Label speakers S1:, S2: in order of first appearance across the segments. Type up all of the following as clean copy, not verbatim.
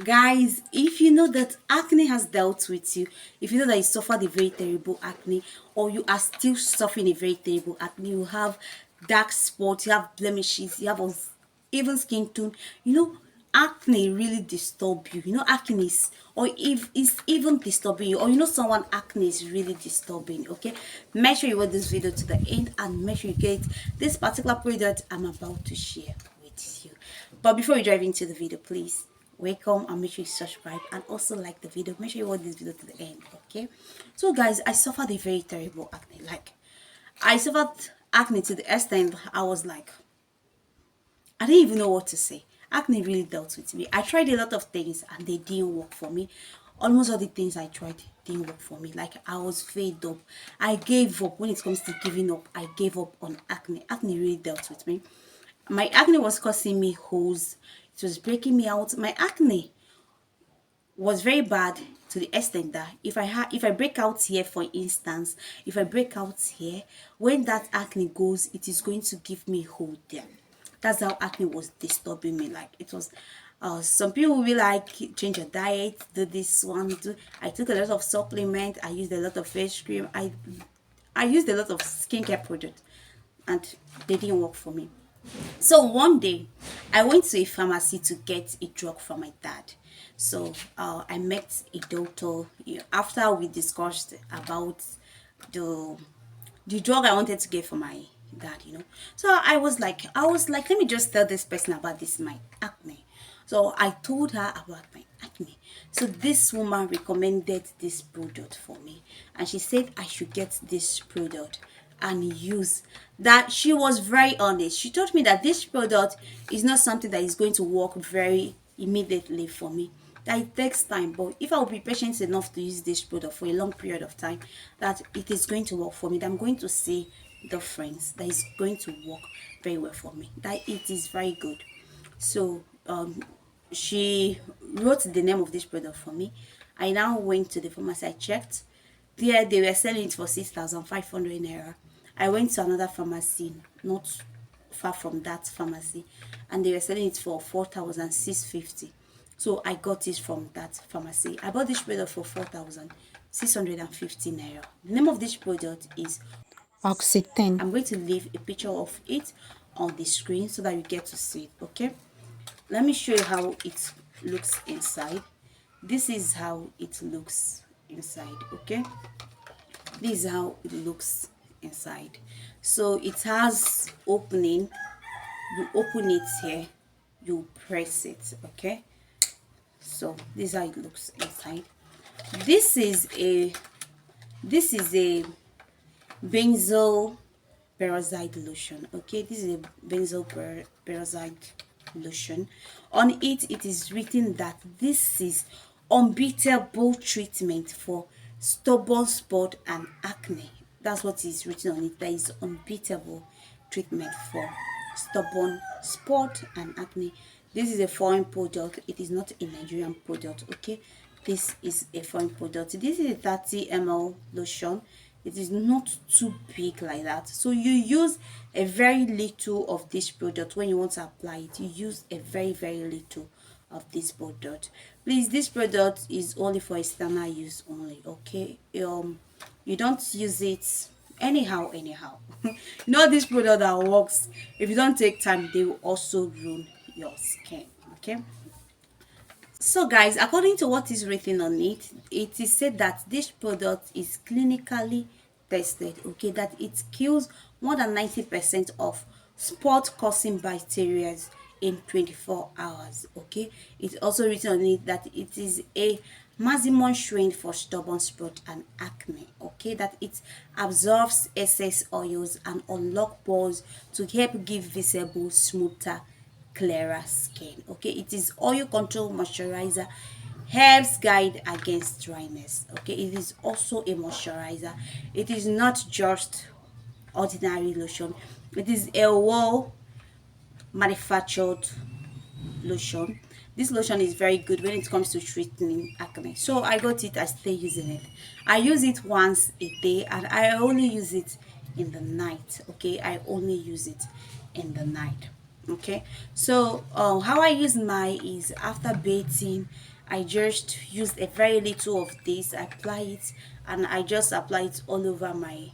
S1: Guys, if you know that acne has dealt with you, if you know that you suffered a very terrible acne, or you are still suffering a very terrible acne, you have dark spots, you have blemishes, you have even skin tone, acne really disturb you. Acne is, or if it's even disturbing you, or someone acne is really disturbing. Okay, make sure you watch this video to the end and make sure you get this particular product I'm about to share with you. But before we dive into the video, please welcome and make sure you subscribe and also like the video. Make sure you watch this video to the end. Okay, so guys, I suffered a very terrible acne. Like, I suffered acne to the extent I was like, I didn't even know what to say. Acne really dealt with me. I tried a lot of things and they didn't work for me. Almost all the things I tried didn't work for me. Like, I was fed up. I gave up. When it comes to giving up, I gave up on acne. Acne really dealt with me. My acne was causing me holes. It was breaking me out. My acne was very bad to the extent that if I break out here, for instance, if I break out here, when that acne goes, it is going to give me hole there. That's how acne was disturbing me. Like, it was some people will be like, change your diet, do this one, do. I took a lot of supplement, I used a lot of face cream, I used a lot of skincare products, and they didn't work for me. So one day, I went to a pharmacy to get a drug from my dad. So I met a doctor. After we discussed about the the drug I wanted to get for my dad. So I was like, let me just tell this person about this my acne. So I told her about my acne. So this woman recommended this product for me, and she said I should get this product and use that. She was very honest. She told me that this product is not something that is going to work very immediately for me, that it takes time, but if I will be patient enough to use this product for a long period of time, that it is going to work for me, that I'm going to see difference, that is going to work very well for me, that it is very good. So she wrote the name of this product for me. I now went to the pharmacy. I checked. There they were selling it for 6,500 naira. I went to another pharmacy, not far from that pharmacy, and they were selling it for 4,650. So I got it from that pharmacy. I bought this product for 4,650 naira. The name of this product is
S2: Oxytocin.
S1: I'm going to leave a picture of it on the screen so that you get to see it. Okay, let me show you how it looks inside. This is how it looks inside. Okay, this is how it looks inside. So it has opening. You open it here, you press it. Okay, so this is how it looks inside. This is a benzoyl peroxide lotion. Okay, this is a benzoyl peroxide lotion. On it is written that this is unbeatable treatment for stubborn spot and acne. That's what is written on it. That is unbeatable treatment for stubborn spot and acne. This is a foreign product. It is not a Nigerian product. Okay, this is a foreign product. This is a 30 ml lotion. It is not too big like that, so you use a very little of this product. When you want to apply it, you use a very little of this product. Please, this product is only for external use only. Okay, you don't use it anyhow. This product that works, if you don't take time, they will also ruin your skin. Okay, so guys, according to what is written on it, it is said that this product is clinically tested. Okay, that it kills more than 90% of spot causing bacteria in 24 hours. Okay, it's also written on it that it is a maximum shrink for stubborn spot and acne. Okay, that it absorbs excess oils and unlock pores to help give visible, smoother, clearer skin. Okay, it is oil control moisturizer, helps guide against dryness. Okay, it is also a moisturizer. It is not just ordinary lotion. It is a well manufactured lotion. This lotion is very good when it comes to treating acne. So I got it. I stay using it. I use it once a day, and I only use it in the night. Okay, I only use it in the night. Okay, so how I use my is after bathing, I just use a very little of this, I apply it, and I just apply it all over my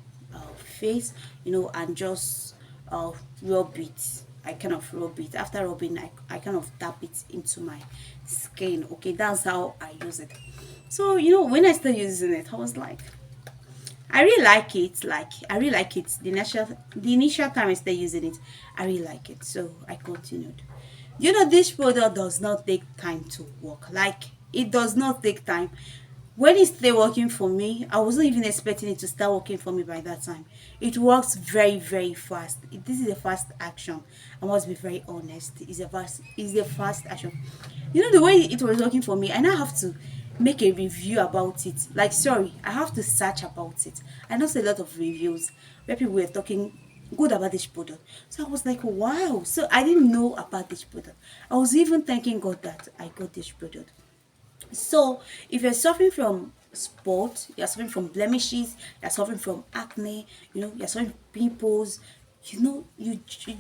S1: face, and just uh, rub it. I kind of rub it. After rubbing, I kind of tap it into my skin. Okay, that's how I use it. So when I started using it, I was like, I really like it. Like, I really like it. The initial time I started using it, I really like it. So I continued. This product does not take time to work. Like, it does not take time. When it started working for me, I wasn't even expecting it to start working for me by that time. It works very, very fast. This is a fast action. I must be very honest. It's a fast action. The way it was working for me, I now have to make a review about it. Like, sorry, I have to search about it. I know a lot of reviews where people were talking good about this product. So I was like, wow. So I didn't know about this product. I was even thanking God that I got this product. So, if you're suffering from spot, you're suffering from blemishes, you're suffering from acne, you're suffering from pimples, you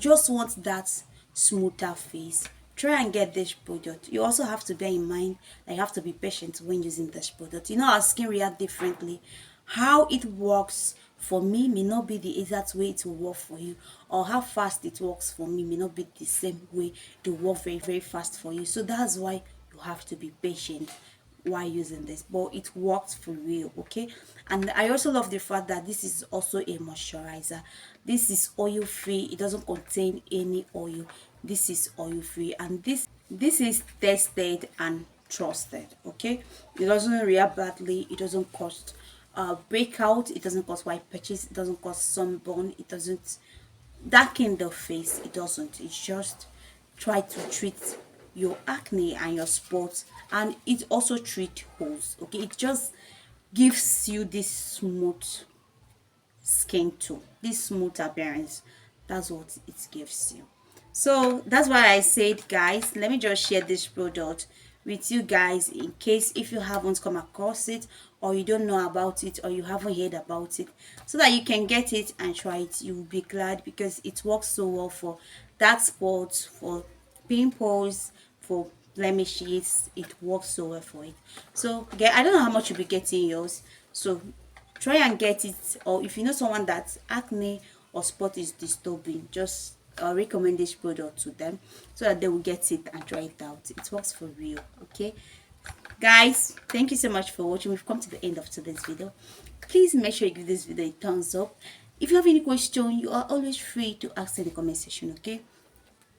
S1: just want that smoother face, try and get this product. You also have to bear in mind that you have to be patient when using this product. Our skin react differently. How it works for me may not be the exact way it will work for you, or how fast it works for me may not be the same way it will work very, very fast for you. So that's why you have to be patient while using this, but it works for real. Okay, and I also love the fact that this is also a moisturizer. This is oil free, it doesn't contain any oil. This is oil free, and this is tested and trusted. Okay, it doesn't react badly, it doesn't cause breakout, it doesn't cause white patches, it doesn't cause sunburn, it doesn't darken the face, it doesn't. It's just try to treat your acne and your spots, and it also treat holes. Okay, it just gives you this smooth skin tone, this smooth appearance. That's what it gives you. So that's why I said, guys, let me just share this product with you guys, in case if you haven't come across it, or you don't know about it, or you haven't heard about it, so that you can get it and try it. You will be glad, because it works so well for dark spots, for pimples, for blemishes. It works so well for it. So I don't know how much you'll be getting yours, so try and get it. Or if you know someone that acne or spot is disturbing, just recommend this product to them, so that they will get it and try it out. It works for real. Okay, guys, thank you so much for watching. We've come to the end of today's video. Please make sure you give this video a thumbs up. If you have any question, you are always free to ask in the comment section. Okay,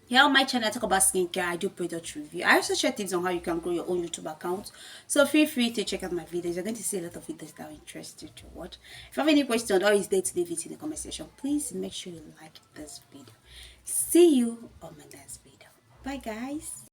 S1: here on my channel, I talk about skincare. I do product review. I also share tips on how you can grow your own YouTube account. So feel free to check out my videos. You're going to see a lot of videos that are interesting to watch. If you have any questions, or is there to leave it in the comment section, please make sure you like this video. See you on my next video. Bye, guys.